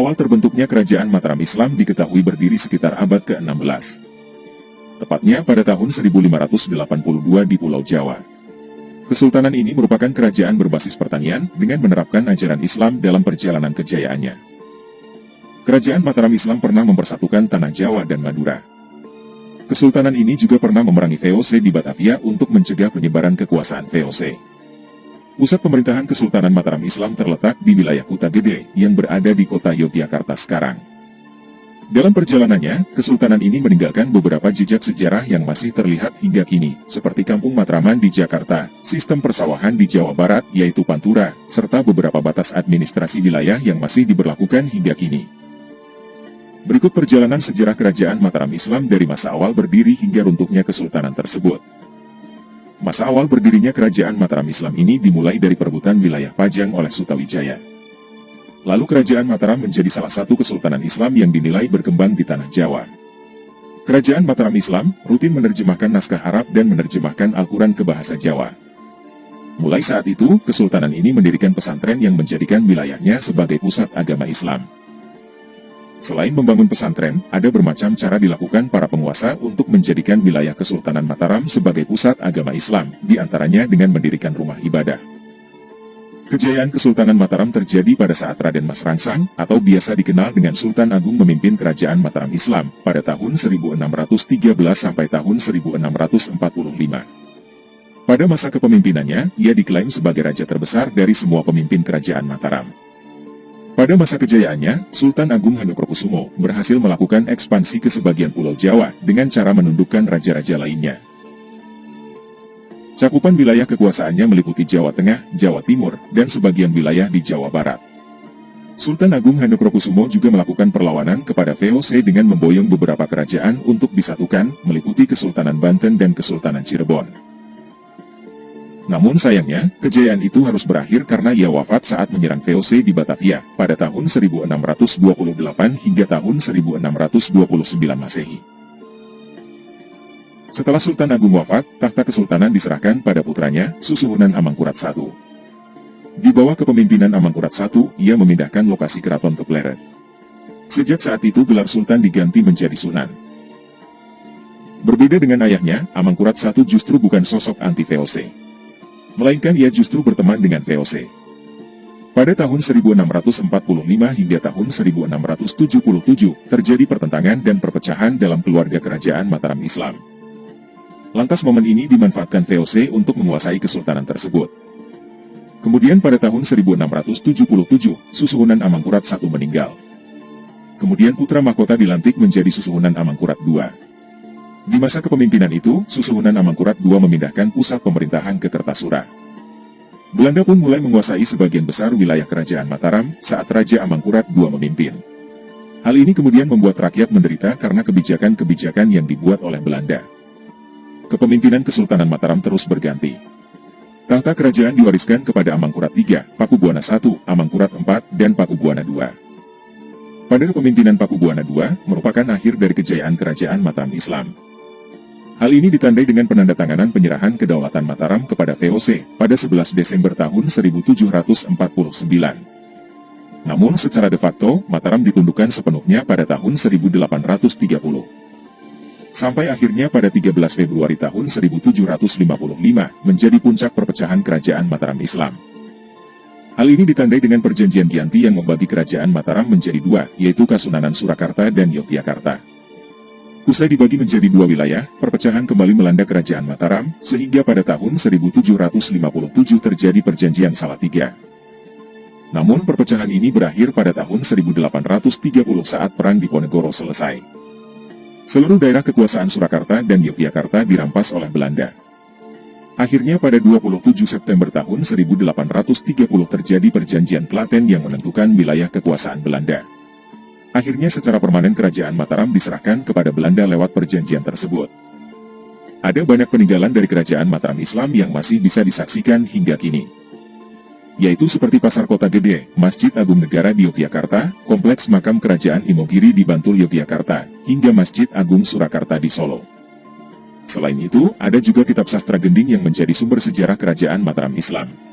Awal terbentuknya Kerajaan Mataram Islam diketahui berdiri sekitar abad ke-16. Tepatnya pada tahun 1582 di Pulau Jawa. Kesultanan ini merupakan kerajaan berbasis pertanian dengan menerapkan ajaran Islam dalam perjalanan kejayaannya. Kerajaan Mataram Islam pernah mempersatukan tanah Jawa dan Madura. Kesultanan ini juga pernah memerangi VOC di Batavia untuk mencegah penyebaran kekuasaan VOC. Pusat pemerintahan Kesultanan Mataram Islam terletak di wilayah Kuta Gede yang berada di kota Yogyakarta sekarang. Dalam perjalanannya, kesultanan ini meninggalkan beberapa jejak sejarah yang masih terlihat hingga kini, seperti Kampung Matraman di Jakarta, sistem persawahan di Jawa Barat yaitu Pantura, serta beberapa batas administrasi wilayah yang masih diberlakukan hingga kini. Berikut perjalanan sejarah Kerajaan Mataram Islam dari masa awal berdiri hingga runtuhnya kesultanan tersebut. Masa awal berdirinya Kerajaan Mataram Islam ini dimulai dari perebutan wilayah Pajang oleh Sutawijaya. Lalu Kerajaan Mataram menjadi salah satu kesultanan Islam yang dinilai berkembang di tanah Jawa. Kerajaan Mataram Islam rutin menerjemahkan naskah Arab dan menerjemahkan Al-Quran ke bahasa Jawa. Mulai saat itu, kesultanan ini mendirikan pesantren yang menjadikan wilayahnya sebagai pusat agama Islam. Selain membangun pesantren, ada bermacam cara dilakukan para penguasa untuk menjadikan wilayah Kesultanan Mataram sebagai pusat agama Islam, di antaranya dengan mendirikan rumah ibadah. Kejayaan Kesultanan Mataram terjadi pada saat Raden Mas Rangsang, atau biasa dikenal dengan Sultan Agung memimpin Kerajaan Mataram Islam, pada tahun 1613 sampai tahun 1645. Pada masa kepemimpinannya, ia diklaim sebagai raja terbesar dari semua pemimpin Kerajaan Mataram. Pada masa kejayaannya, Sultan Agung Handokrokusumo berhasil melakukan ekspansi ke sebagian Pulau Jawa dengan cara menundukkan raja-raja lainnya. Cakupan wilayah kekuasaannya meliputi Jawa Tengah, Jawa Timur, dan sebagian wilayah di Jawa Barat. Sultan Agung Handokrokusumo juga melakukan perlawanan kepada VOC dengan memboyong beberapa kerajaan untuk disatukan, meliputi Kesultanan Banten dan Kesultanan Cirebon. Namun sayangnya, kejayaan itu harus berakhir karena ia wafat saat menyerang VOC di Batavia, pada tahun 1628 hingga tahun 1629 Masehi. Setelah Sultan Agung wafat, tahta kesultanan diserahkan pada putranya, Susuhunan Amangkurat I. Di bawah kepemimpinan Amangkurat I, ia memindahkan lokasi keraton ke Pleret. Sejak saat itu gelar Sultan diganti menjadi Sunan. Berbeda dengan ayahnya, Amangkurat I justru bukan sosok anti-VOC. Melainkan ia justru berteman dengan VOC. Pada tahun 1645 hingga tahun 1677, terjadi pertentangan dan perpecahan dalam keluarga Kerajaan Mataram Islam. Lantas momen ini dimanfaatkan VOC untuk menguasai kesultanan tersebut. Kemudian pada tahun 1677, Susuhunan Amangkurat I meninggal. Kemudian putra mahkota dilantik menjadi Susuhunan Amangkurat II. Di masa kepemimpinan itu, Susuhunan Amangkurat II memindahkan pusat pemerintahan ke Kertasura. Belanda pun mulai menguasai sebagian besar wilayah Kerajaan Mataram saat Raja Amangkurat II memimpin. Hal ini kemudian membuat rakyat menderita karena kebijakan-kebijakan yang dibuat oleh Belanda. Kepemimpinan Kesultanan Mataram terus berganti. Tahta kerajaan diwariskan kepada Amangkurat III, Pakubuwana I, Amangkurat IV, dan Pakubuwana II. Pada kepemimpinan Pakubuwana II, merupakan akhir dari kejayaan Kerajaan Mataram Islam. Hal ini ditandai dengan penandatanganan penyerahan kedaulatan Mataram kepada VOC pada 11 Desember tahun 1749. Namun secara de facto, Mataram ditundukkan sepenuhnya pada tahun 1830. Sampai akhirnya pada 13 Februari tahun 1755, menjadi puncak perpecahan Kerajaan Mataram Islam. Hal ini ditandai dengan perjanjian Giyanti yang membagi Kerajaan Mataram menjadi dua, yaitu Kasunanan Surakarta dan Yogyakarta. Usai dibagi menjadi dua wilayah, perpecahan kembali melanda Kerajaan Mataram, sehingga pada tahun 1757 terjadi perjanjian Salatiga. Namun perpecahan ini berakhir pada tahun 1830 saat Perang Diponegoro selesai. Seluruh daerah kekuasaan Surakarta dan Yogyakarta dirampas oleh Belanda. Akhirnya pada 27 September tahun 1830 terjadi perjanjian Klaten yang menentukan wilayah kekuasaan Belanda. Akhirnya secara permanen Kerajaan Mataram diserahkan kepada Belanda lewat perjanjian tersebut. Ada banyak peninggalan dari Kerajaan Mataram Islam yang masih bisa disaksikan hingga kini. Yaitu seperti Pasar Kota Gede, Masjid Agung Negara di Yogyakarta, Kompleks Makam Kerajaan Imogiri di Bantul Yogyakarta, hingga Masjid Agung Surakarta di Solo. Selain itu, ada juga kitab sastra Gending yang menjadi sumber sejarah Kerajaan Mataram Islam.